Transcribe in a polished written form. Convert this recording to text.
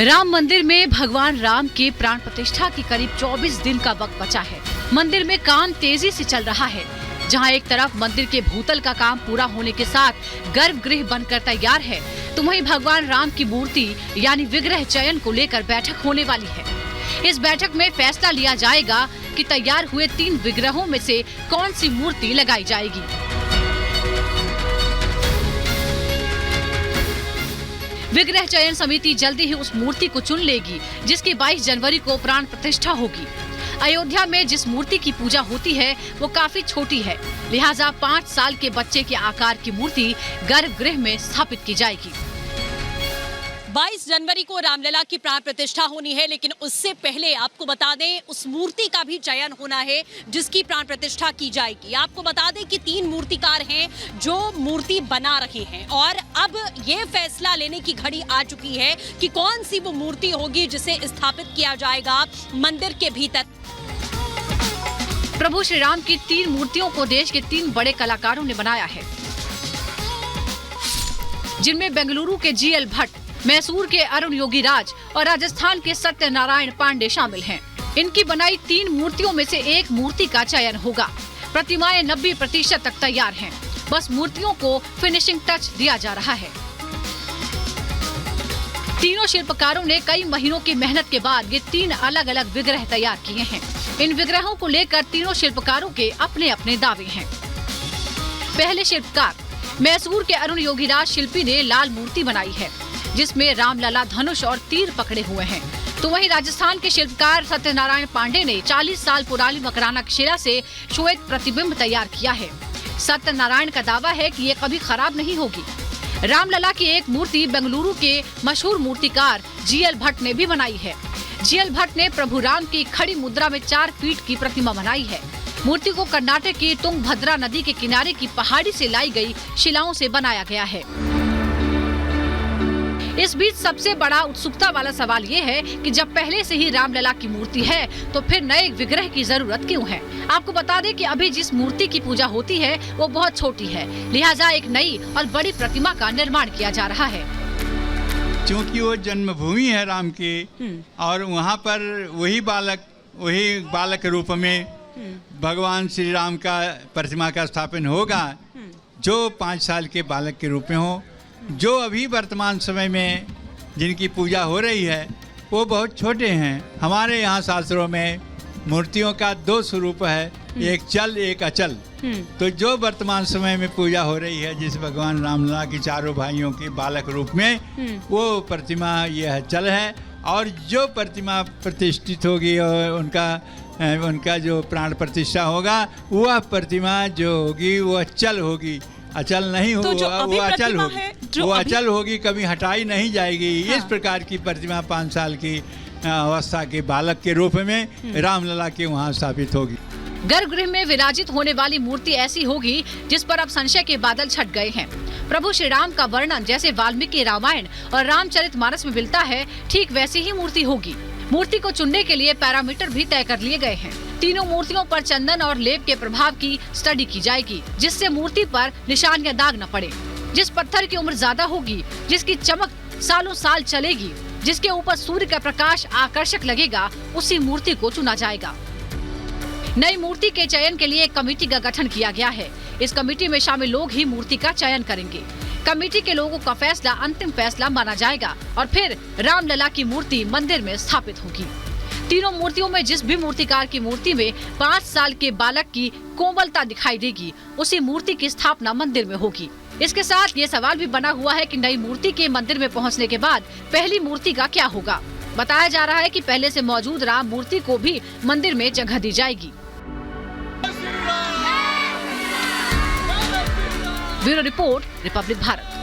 राम मंदिर में भगवान राम के प्राण प्रतिष्ठा की करीब 24 दिन का वक्त बचा है। मंदिर में काम तेजी से चल रहा है। जहां एक तरफ मंदिर के भूतल का काम पूरा होने के साथ गर्भगृह बनकर तैयार है, तो वहीं भगवान राम की मूर्ति यानी विग्रह चयन को लेकर बैठक होने वाली है। इस बैठक में फैसला लिया जाएगा कि तैयार हुए 3 विग्रहों में से कौन सी मूर्ति लगाई जाएगी। विग्रह चयन समिति जल्दी ही उस मूर्ति को चुन लेगी जिसकी 22 जनवरी को प्राण प्रतिष्ठा होगी। अयोध्या में जिस मूर्ति की पूजा होती है वो काफी छोटी है, लिहाजा 5 साल के बच्चे के आकार की मूर्ति गर्भगृह में स्थापित की जाएगी। 22 जनवरी को रामलला की प्राण प्रतिष्ठा होनी है, लेकिन उससे पहले आपको बता दें उस मूर्ति का भी चयन होना है जिसकी प्राण प्रतिष्ठा की जाएगी। आपको बता दें कि 3 मूर्तिकार हैं जो मूर्ति बना रहे हैं और अब ये फैसला लेने की घड़ी आ चुकी है कि कौन सी वो मूर्ति होगी जिसे स्थापित किया जाएगा मंदिर के भीतर। प्रभु श्री राम की 3 मूर्तियों को देश के 3 बड़े कलाकारों ने बनाया है, जिनमें बेंगलुरु के जीएल भट्ट, मैसूर के अरुण योगीराज और राजस्थान के सत्यनारायण पांडे शामिल हैं। इनकी बनाई 3 मूर्तियों में से एक मूर्ति का चयन होगा। प्रतिमाएं 90% तक तैयार हैं, बस मूर्तियों को फिनिशिंग टच दिया जा रहा है। तीनों शिल्पकारों ने कई महीनों की मेहनत के बाद ये 3 अलग अलग विग्रह तैयार किए हैं। इन विग्रहों को लेकर तीनों शिल्पकारों के अपने अपने दावे हैं। पहले शिल्पकार मैसूर के अरुण योगीराज शिल्पी ने लाल मूर्ति बनाई है जिसमें रामलला धनुष और तीर पकड़े हुए हैं, तो वहीं राजस्थान के शिल्पकार सत्यनारायण पांडे ने 40 साल पुरानी मकराना शिला से श्वेत प्रतिबिंब तैयार किया है। सत्यनारायण का दावा है कि ये कभी खराब नहीं होगी। रामलला की एक मूर्ति बेंगलुरु के मशहूर मूर्तिकार जीएल भट्ट ने भी बनाई है। जीएल भट्ट ने प्रभु राम की खड़ी मुद्रा में 4 फीट की प्रतिमा बनाई है। मूर्ति को कर्नाटक की तुंगभद्रा नदी के किनारे की पहाड़ी से लाई गई शिलाओं से बनाया गया है। इस बीच सबसे बड़ा उत्सुकता वाला सवाल ये है कि जब पहले से ही रामलला की मूर्ति है तो फिर नए विग्रह की जरूरत क्यों है। आपको बता दें कि अभी जिस मूर्ति की पूजा होती है वो बहुत छोटी है, लिहाजा एक नई और बड़ी प्रतिमा का निर्माण किया जा रहा है। क्योंकि वो जन्मभूमि है राम की और वहाँ पर वही बालक रूप में भगवान श्री राम का प्रतिमा का स्थापन होगा जो 5 साल के बालक के रूप में हो। जो अभी वर्तमान समय में जिनकी पूजा हो रही है वो बहुत छोटे हैं। हमारे यहाँ शास्त्रों में मूर्तियों का 2 स्वरूप है, एक चल एक अचल। तो जो वर्तमान समय में पूजा हो रही है जिस भगवान रामलला की चारों भाइयों के बालक रूप में, वो प्रतिमा यह चल है। और जो प्रतिमा प्रतिष्ठित होगी और उनका जो प्राण प्रतिष्ठा होगा वह प्रतिमा जो होगी वो अचल होगी, अचल नहीं हो, तो वो अचल होगी, वो अचल होगी, कभी हटाई नहीं जाएगी। हाँ। इस प्रकार की प्रतिमा 5 साल की अवस्था के बालक के रूप में रामलला के वहाँ स्थापित होगी। गर्भगृह में विराजित होने वाली मूर्ति ऐसी होगी जिस पर अब संशय के बादल छट गए हैं। प्रभु श्री राम का वर्णन जैसे वाल्मीकि रामायण और रामचरितमानस में मिलता है, ठीक वैसी ही मूर्ति होगी। मूर्ति को चुनने के लिए पैरामीटर भी तय कर लिए गए हैं। तीनों मूर्तियों पर चंदन और लेप के प्रभाव की स्टडी की जाएगी, जिससे मूर्ति पर निशान या दाग न पड़े। जिस पत्थर की उम्र ज्यादा होगी, जिसकी चमक सालों साल चलेगी, जिसके ऊपर सूर्य का प्रकाश आकर्षक लगेगा, उसी मूर्ति को चुना जाएगा। नई मूर्ति के चयन के लिए एक कमेटी का गठन किया गया है। इस कमेटी में शामिल लोग ही मूर्ति का चयन करेंगे। कमेटी के लोगों का फैसला अंतिम फैसला माना जाएगा और फिर रामलला की मूर्ति मंदिर में स्थापित होगी। तीनों मूर्तियों में जिस भी मूर्तिकार की मूर्ति में 5 साल के बालक की कोमलता दिखाई देगी, उसी मूर्ति की स्थापना मंदिर में होगी। इसके साथ ये सवाल भी बना हुआ है कि नई मूर्ति के मंदिर में पहुंचने के बाद पहली मूर्ति का क्या होगा। बताया जा रहा है कि पहले से मौजूद राम मूर्ति को भी मंदिर में जगह दी जाएगी। Bureau report, Republic Bharat.